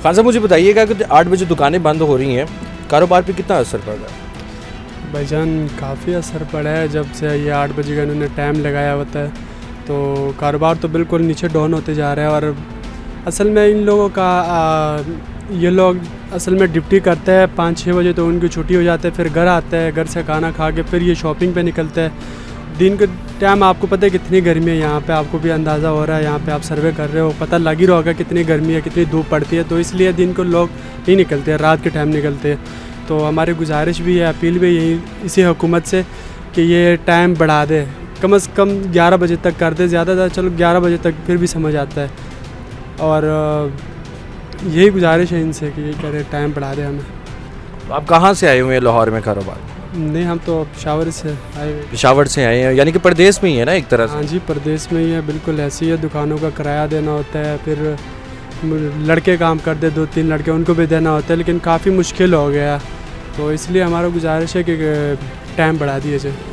खान साहब मुझे बताइएगा कि 8 बजे दुकानें बंद हो रही हैं, कारोबार पे कितना असर पड़ रहा है? भाईजान काफ़ी असर पड़ा है जब से ये 8 बजे का इन्होंने टाइम लगाया होता है, तो कारोबार तो बिल्कुल नीचे डाउन होते जा रहा है। और असल में इन लोगों का ये लोग असल में ड्यूटी करते हैं 5-6 बजे, तो उनकी छुट्टी हो जाती है, फिर घर आते हैं, घर से खाना खा के फिर ये शॉपिंग पे निकलते हैं। दिन के टाइम आपको पता है कितनी गर्मी है यहाँ पे, आपको भी अंदाज़ा हो रहा है, यहाँ पे आप सर्वे कर रहे हो, पता लग ही रहा होगा कितनी गर्मी है, कितनी धूप पड़ती है। तो इसलिए दिन को लोग नहीं निकलते हैं, रात के टाइम निकलते हैं। तो हमारी गुजारिश भी है, अपील भी यही इसी हुकूमत से कि ये टाइम बढ़ा दे, कम से कम 11 बजे तक कर दे, ज़्यादा चलो 11 बजे तक फिर भी समझ आता है। और यही गुजारिश है इनसे कि ये करे टाइम बढ़ा दे हमें। तो आप कहाँ से आए हुए हैं लाहौर में कारोबार? नहीं, हम तो पेशावर से आए हुए। पेशावर से आए हैं, यानी कि प्रदेश में ही है ना एक तरह से? हाँ जी, प्रदेश में ही है, बिल्कुल ऐसी है। दुकानों का किराया देना होता है, फिर लड़के काम करते 2-3 लड़के, उनको भी देना होता है, लेकिन काफ़ी मुश्किल हो गया। तो इसलिए हमारा गुजारिश है कि टाइम बढ़ा दिया जाए।